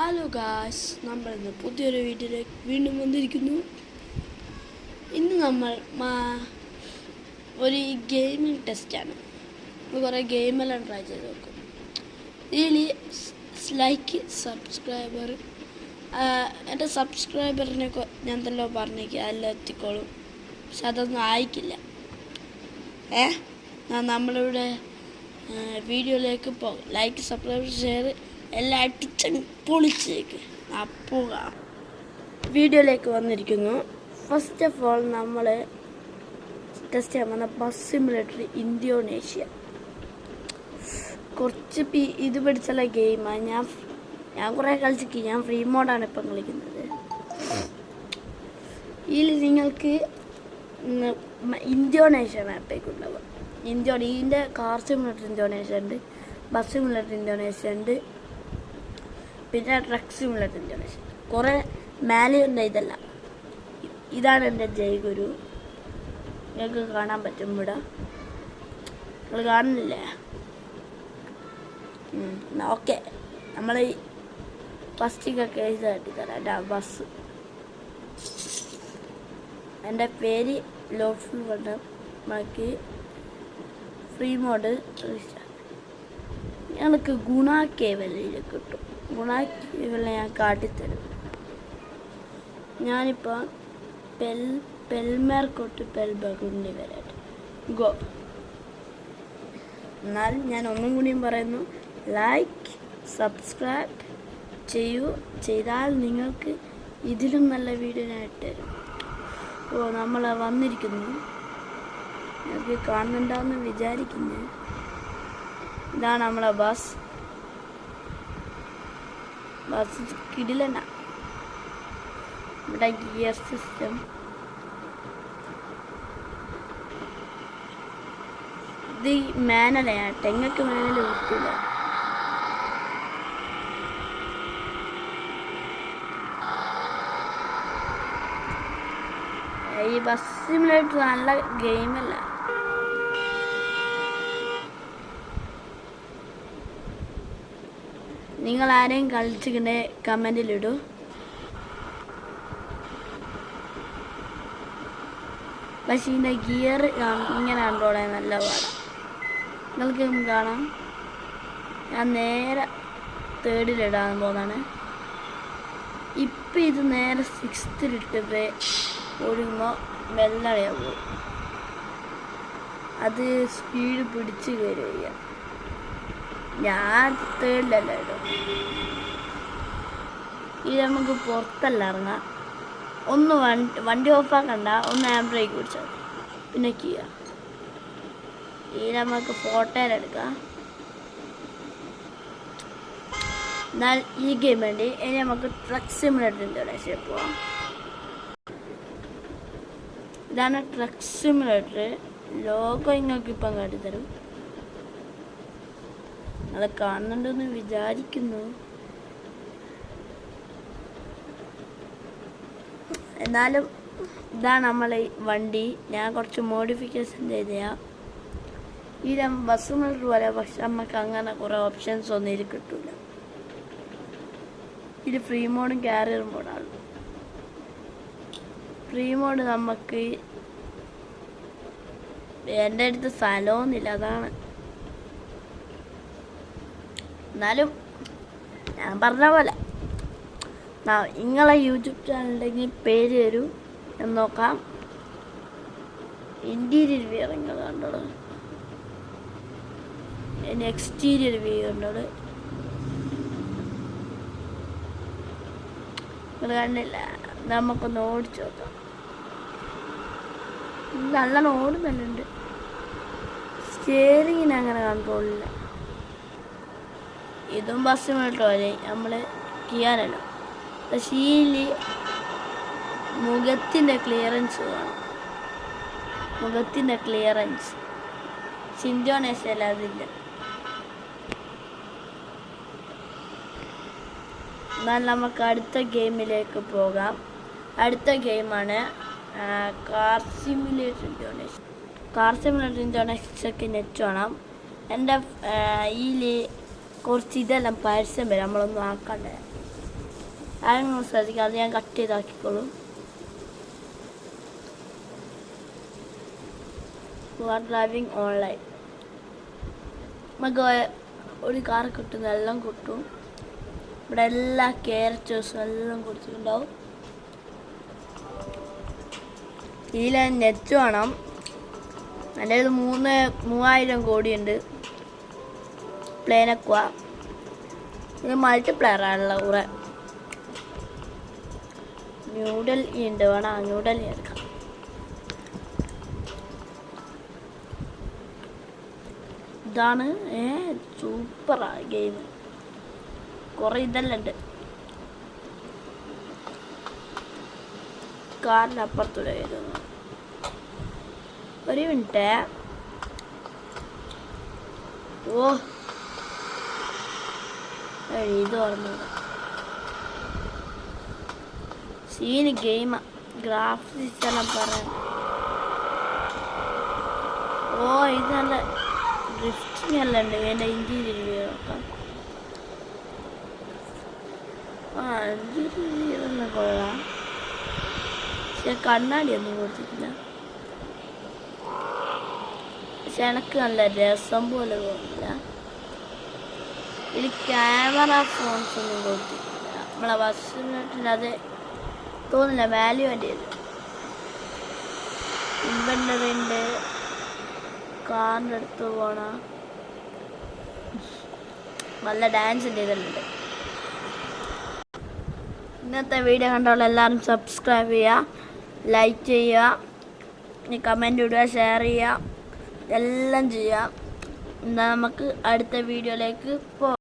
Hello guys, നമ്മൾ ഇന്ന് പുതിയൊരു വീഡിയോയിലേക്ക് വീണ്ടും വന്നിരിക്കുന്നു. ഇന്ന് നമ്മൾ ഒരു ഗെയിമിംഗ് ടെസ്റ്റാണ്. കുറേ ഗെയിമെല്ലാം ട്രൈ ചെയ്ത് നോക്കും. ഇതിൽ ലൈക്ക് സബ്സ്ക്രൈബർ എൻ്റെ സബ്സ്ക്രൈബറിനെ ഞാൻ എന്തെല്ലോ പറഞ്ഞേക്ക് എല്ലാം എത്തിക്കോളും. പക്ഷെ അതൊന്നും ആയിക്കില്ല. നമ്മളിവിടെ വീഡിയോയിലേക്ക് പോകും. ലൈക്ക് സബ്സ്ക്രൈബ് ഷെയർ എല്ലാം അടിച്ച് പൊളിച്ചേക്ക്. അപ്പോൾ വീഡിയോയിലേക്ക് വന്നിരിക്കുന്നു. ഫസ്റ്റ് ഓഫ് ഓൾ നമ്മൾ ടെസ്റ്റ് ചെയ്യാൻ വന്ന ബസ് സിമുലേറ്റർ ഇന്തോനേഷ്യ. കുറച്ച് ഇത് പഠിച്ചുള്ള ഗെയിമാണ്. ഞാൻ കുറേ കളിച്ചിട്ട് ഞാൻ ഫ്രീ മോഡാണ് ഇപ്പം കളിക്കുന്നത്. ഇതിൽ നിങ്ങൾക്ക് ഇന്തോനേഷ്യ മാപ്പേക്ക് ഉണ്ടാവുക. ഇതിൻ്റെ കാർ സിമുലേറ്റർ ഇന്തോനേഷ്യ ഉണ്ട്, ബസ് സിമുലേറ്റർ ഇന്തോനേഷ്യ ഉണ്ട്, പിന്നെ ട്രക്ക് സിമുലേറ്റർ ഇന്തോനേഷ്യ. കുറേ മേലെയുണ്ട്. ഇതാണ് എൻ്റെ ജയഗുരു. നിങ്ങൾക്ക് കാണാൻ പറ്റും ഇവിടെ. നിങ്ങൾ കാണുന്നില്ലേ? ഓക്കെ, നമ്മൾ ഫസ്റ്റിക്കൊക്കെ ഇത് കാട്ടിത്തരാം. ബസ് എൻ്റെ പേര് ലോഫുൾ വണ്ണം. നമുക്ക് ഫ്രീ മോഡ് ഞങ്ങൾക്ക് ഗുണ കേവലിൽ കിട്ടും. ഗുണ കേവലിനെ ഞാൻ കാട്ടിത്തരും. ഞാനിപ്പോൾ പെൽമേർക്കോട്ട് പെൽബഗുണ്ടി വരാട്ട് ഗോ. എന്നാൽ ഞാൻ ഒന്നും കൂടിയും പറയുന്നു, ലൈക്ക് സബ്സ്ക്രൈബ് ചെയ്താൽ നിങ്ങൾക്ക് ഇതിലും നല്ല വീഡിയോ ഞാൻ ഇട്ടുതരും. നമ്മൾ വന്നിരിക്കുന്നു. നിങ്ങൾക്ക് കാണുന്നുണ്ടാവുമെന്ന് വിചാരിക്കുന്നു. ഇതാണ് നമ്മളെ ബസ് കിടിലന. ഇവിടെ ഗിയർ സിസ്റ്റം. ഇത് മാനലയാണ്. തെങ്ങക്ക് മാനൽ കിട്ടില്ല. ഈ ബസ് സിമുലേറ്റർ നല്ല ഗെയിമല്ല. നിങ്ങൾ ആരെയും കളിച്ചിട്ട് കമൻറ്റിലിടൂ. പക്ഷേ ഇതിൻ്റെ ഗിയർ ഇങ്ങനെ കൺട്രോൾ ചെയ്യാൻ നല്ല പാടാണ്. നിങ്ങൾക്ക് കാണാം. ഞാൻ നേരെ തേർഡിലിടാൻ പോകുന്നതാണ്. ഇപ്പം ഇത് നേരെ സിക്സ്ത്തിലിട്ട് ഓടുമ്പോൾ വെള്ളടയാൻ പോകും. അത് സ്പീഡ് പിടിച്ച് കയറുക. ഞാൻ തേർഡിലല്ല ഇടും. ഇത് നമുക്ക് പുറത്തല്ല ഇറങ്ങാം. ഒന്ന് വണ്ടി ഓഫാക്കണ്ട, ഒന്ന് ഹാൻഡ് ബ്രേക്ക് പിടിച്ചാൽ പിന്നെ ചെയ്യുക. ഈ നമുക്ക് ഫോട്ടോയിലെടുക്കാം. എന്നാൽ ഈ ഗെയിം വേണ്ടി ഇനി നമുക്ക് ട്രക്ക് സിമുലേറ്റർ ഇന്തോനേഷ്യ പോവാം. ഇതാണ് ട്രക്ക് സിമുലേറ്റർ. ലോഗോ നിങ്ങൾക്ക് ഇപ്പം കാട്ടിത്തരും. അത് കാണുന്നുണ്ടെന്ന് വിചാരിക്കുന്നു. എന്നാലും ഇതാണ് നമ്മളെ വണ്ടി. ഞാൻ കുറച്ച് മോഡിഫിക്കേഷൻ ചെയ്തയാ. ഈ ബസ് സിമുലേറ്റർ പോലെ, പക്ഷെ നമുക്ക് അങ്ങനെ കുറേ ഓപ്ഷൻസ് ഒന്നും ഇതിൽ കിട്ടില്ല. ഇത് ഫ്രീ മോഡും കാരിയർ മോഡാണ്. ഫ്രീ മോഡ് നമുക്ക് എൻ്റെ അടുത്ത് സ്ഥലമൊന്നുമില്ല, അതാണ്. എന്നാലും ഞാൻ പറഞ്ഞ പോലെ നിങ്ങളെ യൂട്യൂബ് ചാനലുണ്ടെങ്കിൽ പേര് തരൂ എന്ന് നോക്കാം. ഇൻറ്റീരിയർ വ്യൂ നിങ്ങൾ കണ്ടോളൂ, ഇനി എക്സ്റ്റീരിയർ വ്യൂ കണ്ടോളൂ. നിങ്ങൾ കണ്ടില്ല? നമുക്കൊന്ന് ഓടിച്ചു നോക്കാം. നല്ലോണം ഓടുന്നുണ്ട്. സ്റ്റിയറിങ്ങിന് അങ്ങനെ കൺട്രോളില്ല. ഇതും ബസ് സിമുലേറ്റർ പോലെ നമ്മൾ ചെയ്യാനല്ലോ. പക്ഷേ ഈ മുഖത്തിൻ്റെ ക്ലിയറൻസ് വേണം. മുഖത്തിൻ്റെ ക്ലിയറൻസ് ഇന്തോനേഷ്യയിൽ അതില്ല. എന്നാൽ നമുക്ക് അടുത്ത ഗെയിമിലേക്ക് പോകാം. അടുത്ത ഗെയിമാണ് car simulator Indonesia. Car simulator ഇന്തോനേഷ്യക്ക് നെറ്റ് വേണം. എൻ്റെ ഇതിൽ കുറച്ച് ഇതെല്ലാം പരസ്യം വരും, നമ്മളൊന്നും ആക്കണ്ടേ. അതൊന്നും ശ്രദ്ധിക്കാം, അത് ഞാൻ കട്ട് ചെയ്താക്കിക്കോളും. ഡ്രൈവിംഗ് ഓൺലൈൻ നമുക്ക് ഒരു കാർ കിട്ടും, എല്ലാം കിട്ടും. ഇവിടെ എല്ലാ ക്യാരക്ടേഴ്സും എല്ലാം കൊടുത്തിട്ടുണ്ടാവും. ഇതിൽ നെറ്റ് വേണം. എൻ്റെ ഇത് 3000 കോടിയുണ്ട്. പ്ലേനക്വ ഇത് മൾട്ടിപ്ലെയറാണുള്ള കുറേ. ന്യൂഡൽഹി ഉണ്ട്, വേണം ന്യൂഡൽഹി എടുക്കാം. ഇതാണ് സൂപ്പറാ ഗെയിം. കുറേ ഇതെല്ലാം ഉണ്ട്. കാറിൻ്റെ അപ്പുറത്തൂടെ വരുന്നു. ഒരു മിനിറ്റ്. ഓ ഇത് ഓർമ്മ സീന് ഗെയിമാ. ഗ്രാഫിക്സ് എല്ലാം പറയാം. ഓ ഇത് നല്ല ഡ്രിഫ്റ്റിംഗ് എല്ലാം ഉണ്ട്. എൻ്റെ ഇന്റീരിയർ നോക്കാം. ഇന്റീരിയറെല്ലാം കൊള്ളാം. പക്ഷെ കണ്ണാടിയൊന്നും കൊടുത്തിട്ടില്ല. പക്ഷെ എനിക്ക് നല്ല രസം പോലെ തോന്നില്ല. ഇതിൽ ക്യാമറ ഫോൺസ് ഒന്നും കൊടുത്തിട്ടില്ല. നമ്മളെ ബസ്സിനായിട്ട് അത് തോന്നില്ല. വാല്യൂ വേണ്ടിയത് ഇൻവെന്ററി ഉണ്ട്. കാറിൻ്റെ അടുത്ത് പോണ നല്ല ഡാൻസിൻ്റെ ഇതെല്ലാം. ഇന്നത്തെ വീഡിയോ കണ്ടോളൂ. എല്ലാവരും സബ്സ്ക്രൈബ് ചെയ്യുക, ലൈക്ക് ചെയ്യുക, കമൻറ്റ് ഇടുക, ഷെയർ ചെയ്യുക, എല്ലാം ചെയ്യുക. എന്നാൽ നമുക്ക് അടുത്ത വീഡിയോയിലേക്ക് പോകാം.